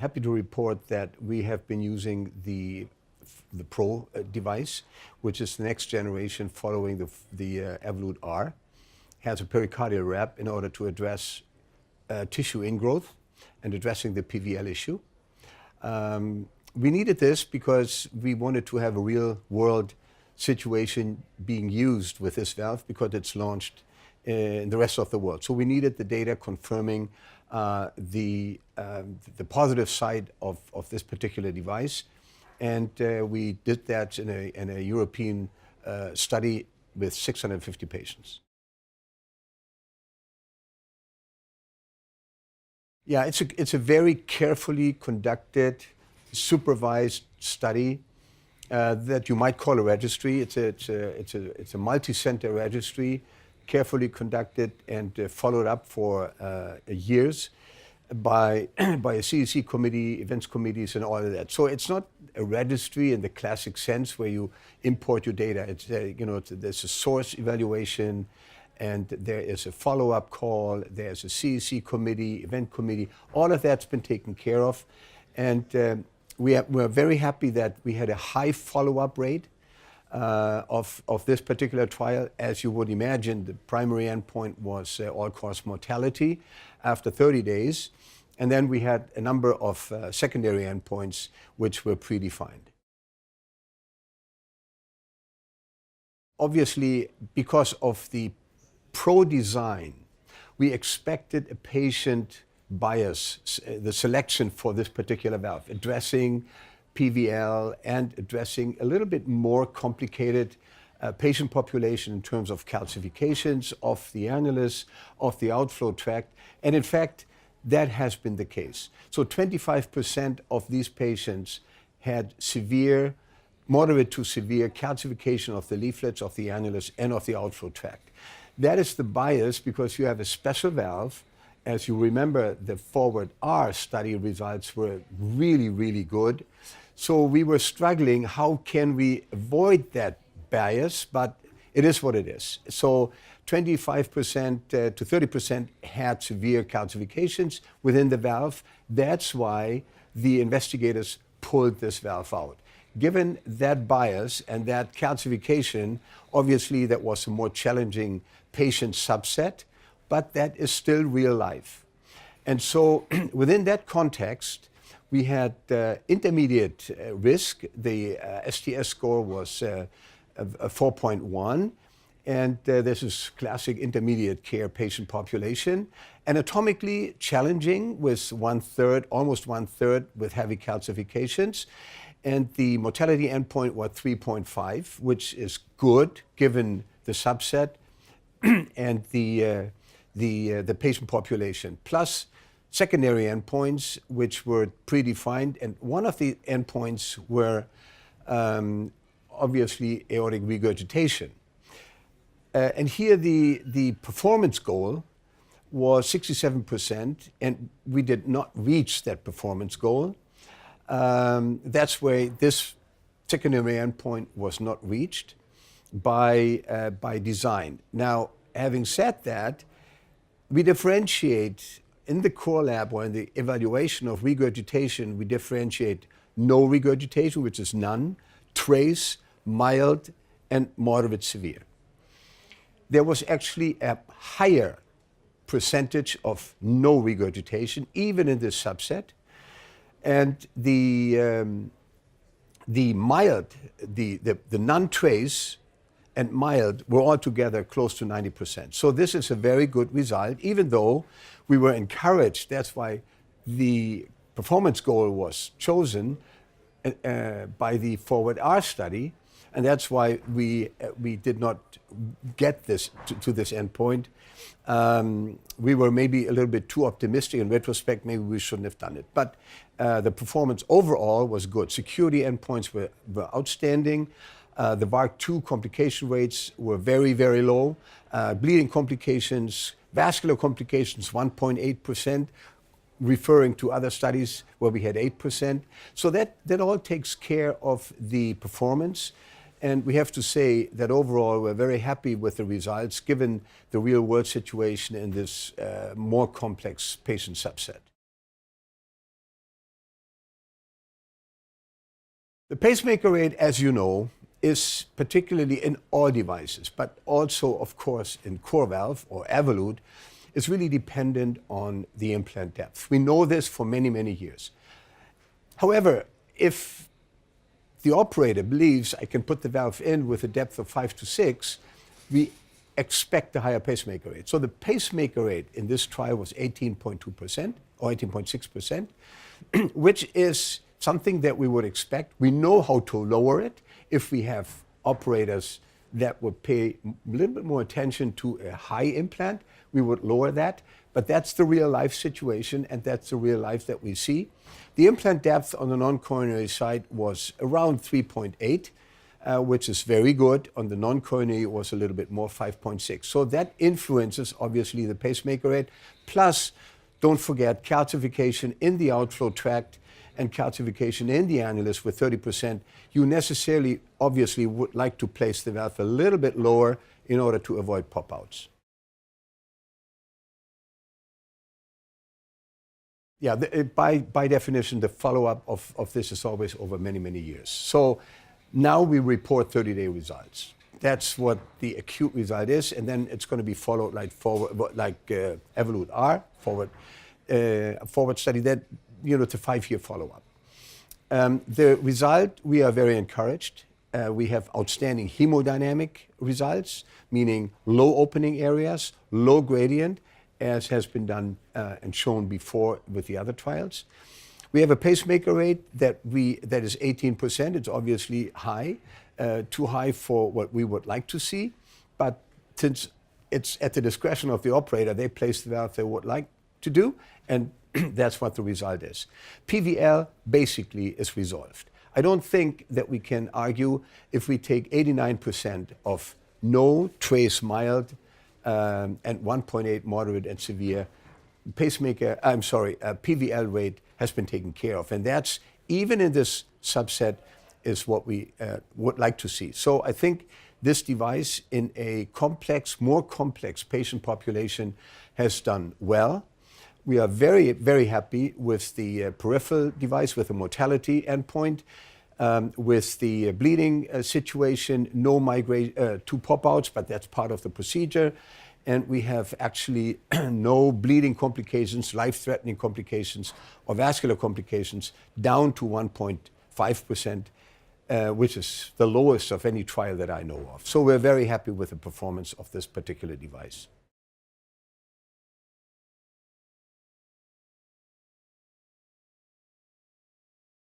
happy to report that we have been using the Pro device, which is the next generation following the Evolut R. Has a pericardial wrap in order to address tissue ingrowth and addressing the PVL issue. We needed this because we wanted to have a real-world situation being used with this valve because it's launched in the rest of the world. So we needed the data confirming the positive side of this particular device. And we did that in a European study with 650 patients. Yeah, it's a very carefully conducted, supervised study that you might call a registry. It's a multi-center registry, carefully conducted and followed up for years by a CEC committee, events committees, and all of that. So it's not a registry in the classic sense where you import your data. It's there's a source evaluation, and there is a follow-up call. There's a CEC committee, event committee. All of that's been taken care of, and we're very happy that we had a high follow-up rate of this particular trial. As you would imagine, the primary endpoint was all-cause mortality after 30 days. And then we had a number of secondary endpoints which were predefined. Obviously, because of the Pro design, we expected a patient bias, the selection for this particular valve, addressing PVL and addressing a little bit more complicated patient population in terms of calcifications of the annulus, of the outflow tract. And in fact, that has been the case. So 25% of these patients had severe, moderate to severe calcification of the leaflets, of the annulus, and of the outflow tract. That is the bias because you have a special valve. As you remember, the Forward R study results were really, really good. So we were struggling, how can we avoid that bias? But it is what it is. So 25% to 30% had severe calcifications within the valve. That's why the investigators pulled this valve out. Given that bias and that calcification, obviously that was a more challenging patient subset, but that is still real life. And so within that context, we had intermediate risk. The STS score was a 4.1. And this is classic intermediate care patient population. Anatomically challenging with almost one third with heavy calcifications. And the mortality endpoint was 3.5, which is good given the subset and the patient population. Plus secondary endpoints, which were predefined. And one of the endpoints were obviously aortic regurgitation. And here the performance goal was 67%, and we did not reach that performance goal. That's where this secondary endpoint was not reached by design. Now, having said that, we differentiate in the core lab or in the evaluation of regurgitation, we differentiate no regurgitation, which is none, trace, mild, and moderate severe. There was actually a higher percentage of no regurgitation, even in this subset. And the mild, the non-trace and mild were altogether close to 90%. So this is a very good result, even though we were encouraged. That's why the performance goal was chosen by the Forward R study. And that's why we did not get this to this endpoint. We were maybe a little bit too optimistic. In retrospect, maybe we shouldn't have done it. But the performance overall was good. Security endpoints were outstanding. The VARC2 complication rates were very, very low. Bleeding complications, vascular complications, 1.8%. Referring to other studies where we had 8%. So that all takes care of the performance. And we have to say that overall we're very happy with the results given the real world situation in this more complex patient subset. The pacemaker rate, as you know, is particularly in all devices, but also, of course, in CoreValve or Evolut, is really dependent on the implant depth. We know this for many, many years. However, if the operator believes I can put the valve in with a depth of 5 to 6, we expect a higher pacemaker rate. So the pacemaker rate in this trial was 18.2% or 18.6%, which is something that we would expect. We know how to lower it if we have operators that would pay a little bit more attention to a high implant. We would lower that, but that's the real life situation, and that's the real life that we see. The implant depth on the non-coronary side was around 3.8, which is very good. On the non-coronary, it was a little bit more, 5.6. So that influences, obviously, the pacemaker rate. Plus, don't forget, calcification in the outflow tract and calcification in the annulus with 30%. You necessarily, obviously, would like to place the valve a little bit lower in order to avoid pop-outs. Yeah, by definition, the follow-up of this is always over many, many years. So now we report 30-day results. That's what the acute result is, and then it's going to be followed like Evolut R, forward study, that, it's a 5-year follow-up. The result, we are very encouraged. We have outstanding hemodynamic results, meaning low opening areas, low gradient, as has been done and shown before with the other trials. We have a pacemaker rate that is 18%. It's obviously high, too high for what we would like to see. But since it's at the discretion of the operator, they place the valve they would like to do, and that's what the result is. PVL basically is resolved. I don't think that we can argue if we take 89% of no, trace mild, and 1.8 moderate and severe PVL rate has been taken care of. And that's, even in this subset, is what we would like to see. So I think this device in a more complex patient population has done well. We are very, very happy with the peripheral device, with the mortality endpoint, with the bleeding situation, no migrate to pop-outs, but that's part of the procedure. And we have actually no bleeding complications, life-threatening complications, or vascular complications down to 1.5%, which is the lowest of any trial that I know of. So we're very happy with the performance of this particular device.